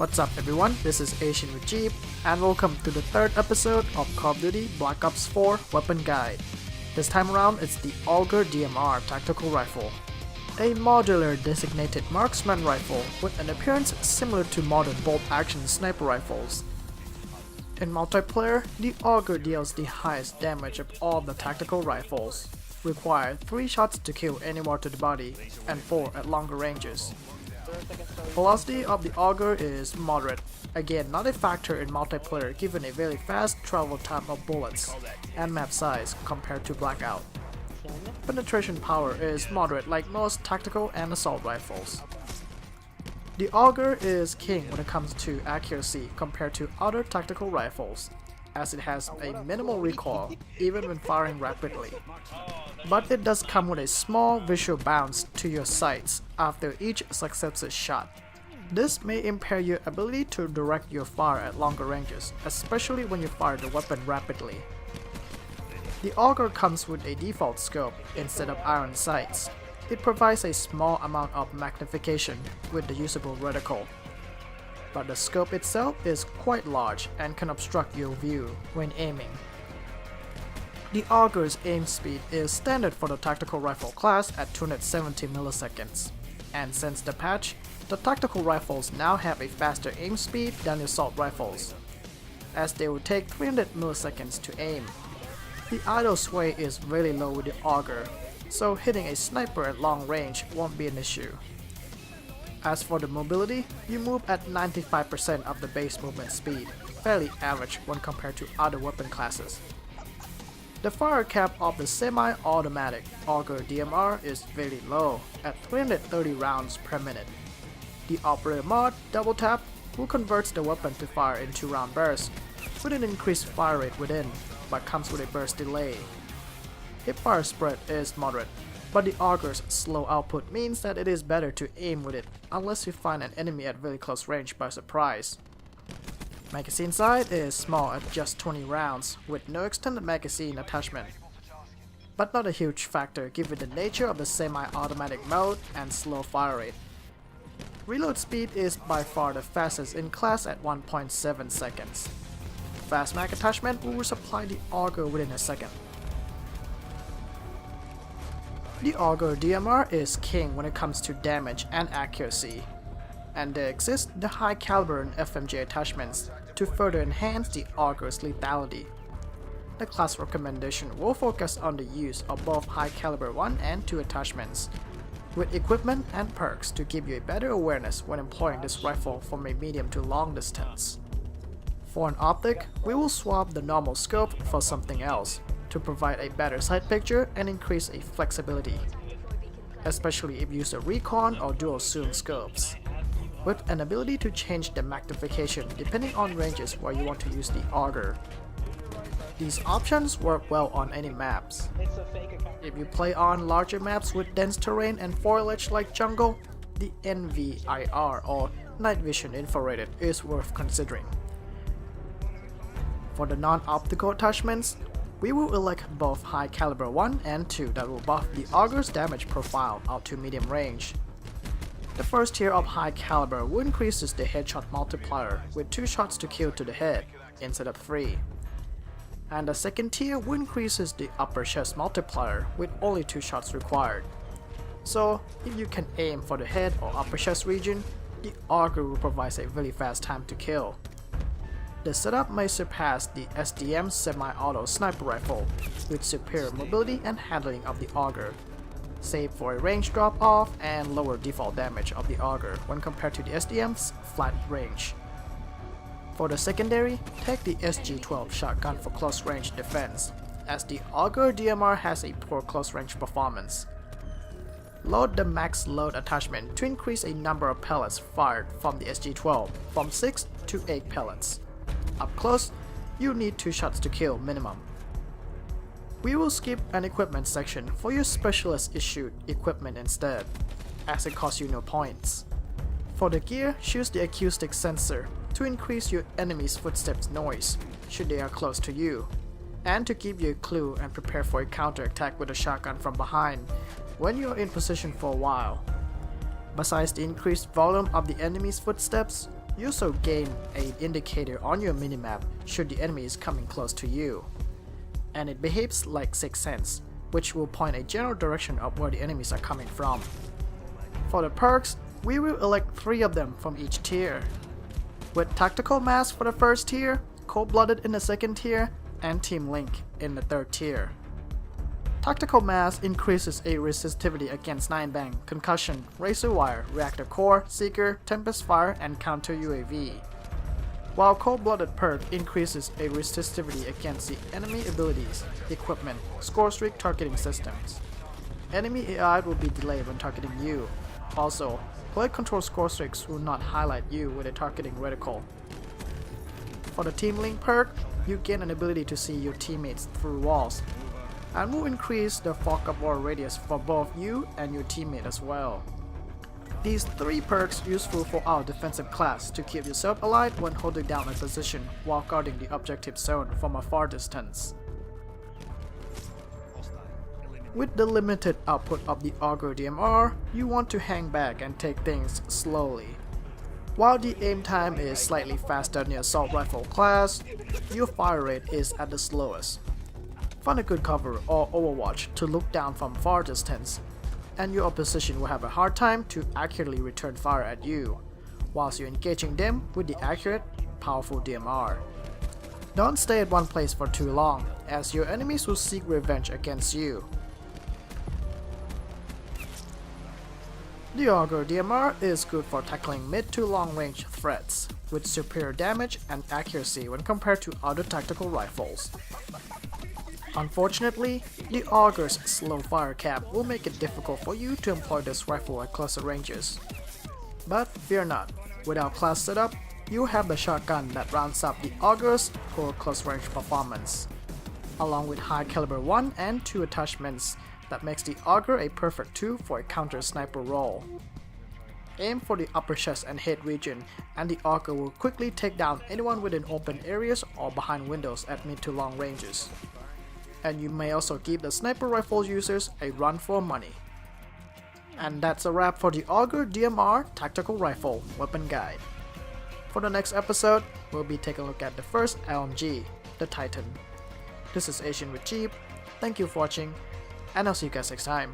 What's up everyone, this is Asian with Jeep, and welcome to the third episode of Call of Duty Black Ops 4 Weapon Guide. This time around it's the Auger DMR tactical rifle. A modular designated marksman rifle with an appearance similar to modern bolt-action sniper rifles. In multiplayer, the Auger deals the highest damage of all the tactical rifles. Require 3 shots to kill any more to the body, and 4 at longer ranges. Velocity of the Auger is moderate, again not a factor in multiplayer given a very fast travel time of bullets and map size compared to Blackout. Penetration power is moderate like most tactical and assault rifles. The Auger is king when it comes to accuracy compared to other tactical rifles, as it has a minimal recoil even when firing rapidly. But it does come with a small visual bounce to your sights after each successive shot. This may impair your ability to direct your fire at longer ranges, especially when you fire the weapon rapidly. The Auger comes with a default scope instead of iron sights. It provides a small amount of magnification with the usable reticle, but the scope itself is quite large and can obstruct your view when aiming. The Auger's aim speed is standard for the tactical rifle class at 270 milliseconds, and since the patch, the tactical rifles now have a faster aim speed than the assault rifles, as they will take 300 milliseconds to aim. The idle sway is really low with the Auger, so hitting a sniper at long range won't be an issue. As for the mobility, you move at 95% of the base movement speed, fairly average when compared to other weapon classes. The fire cap of the semi-automatic Auger DMR is very low, at 330 rounds per minute. The operator mod, Double Tap, will convert the weapon to fire in 2-round bursts, with an increased fire rate within, but comes with a burst delay. Hipfire spread is moderate, but the Auger's slow output means that it is better to aim with it unless you find an enemy at very close range by surprise. Magazine size is small at just 20 rounds with no extended magazine attachment, but not a huge factor given the nature of the semi-automatic mode and slow fire rate. Reload speed is by far the fastest in class at 1.7 seconds. Fast mag attachment will resupply the Auger within a second. The Auger DMR is king when it comes to damage and accuracy, and there exist the high caliber and FMJ attachments to further enhance the Auger's lethality. The class recommendation will focus on the use of both high caliber 1 and 2 attachments, with equipment and perks to give you a better awareness when employing this rifle from a medium to long distance. For an optic, we will swap the normal scope for something else to provide a better sight picture and increase a flexibility, especially if you use a recon or dual zoom scopes, with an ability to change the magnification depending on ranges where you want to use the Auger. These options work well on any maps. If you play on larger maps with dense terrain and foliage like jungle, the NVIR or Night Vision Infrared is worth considering. For the non-optical attachments, we will elect both high caliber 1 and 2 that will buff the Auger's damage profile out to medium range. The first tier of high caliber will increases the headshot multiplier with 2 shots to kill to the head instead of 3. And the second tier will increases the upper chest multiplier with only 2 shots required. So if you can aim for the head or upper chest region, the Auger will provide a very fast time to kill. The setup may surpass the SDM semi-auto sniper rifle with superior mobility and handling of the Auger, save for a range drop-off and lower default damage of the Auger when compared to the SDM's flat range. For the secondary, take the SG-12 shotgun for close range defense, as the Auger DMR has a poor close range performance. Load the max load attachment to increase a number of pellets fired from the SG-12 from 6 to 8 pellets. Up close, you need 2 shots to kill minimum. We will skip an equipment section for your specialist issued equipment instead, as it costs you no points. For the gear, choose the acoustic sensor to increase your enemy's footsteps noise should they are close to you, and to give you a clue and prepare for a counterattack with a shotgun from behind when you are in position for a while. Besides the increased volume of the enemy's footsteps, You also gain an indicator on your minimap should the enemy is coming close to you. And it behaves like Sixth Sense, which will point a general direction of where the enemies are coming from. For the perks, we will elect 3 of them from each tier, with Tactical Mask for the first tier, Cold-Blooded in the second tier, and Team Link in the third tier. Tactical Mask increases a resistivity against 9-bang, Concussion, Razor Wire, Reactor Core, Seeker, Tempest Fire, and Counter UAV. While Cold-Blooded perk increases a resistivity against the enemy abilities, equipment, score streak targeting systems. Enemy AI will be delayed when targeting you. Also, Blade Control score streaks will not highlight you with a targeting reticle. For the Team Link perk, you gain an ability to see your teammates through walls, and will increase the fog of war radius for both you and your teammate as well. These 3 perks useful for our defensive class to keep yourself alive when holding down a position while guarding the objective zone from a far distance. With the limited output of the Auger DMR, you want to hang back and take things slowly. While the aim time is slightly faster than the assault rifle class, your fire rate is at the slowest. Find a good cover or overwatch to look down from far distance, and your opposition will have a hard time to accurately return fire at you, whilst you're engaging them with the accurate, powerful DMR. Don't stay at one place for too long, as your enemies will seek revenge against you. The Auger DMR is good for tackling mid to long range threats, with superior damage and accuracy when compared to other tactical rifles. Unfortunately, the Auger's slow fire cap will make it difficult for you to employ this rifle at closer ranges. But fear not, with our class setup, you have the shotgun that rounds up the Auger's for close range performance, along with high caliber 1 and 2 attachments that makes the Auger a perfect tool for a counter sniper role. Aim for the upper chest and head region, and the Auger will quickly take down anyone within open areas or behind windows at mid to long ranges. And you may also give the sniper rifle users a run for money. And that's a wrap for the Auger DMR Tactical Rifle Weapon Guide. For the next episode, we'll be taking a look at the first LMG, the Titan. This is Asian with Jeep, thank you for watching, and I'll see you guys next time.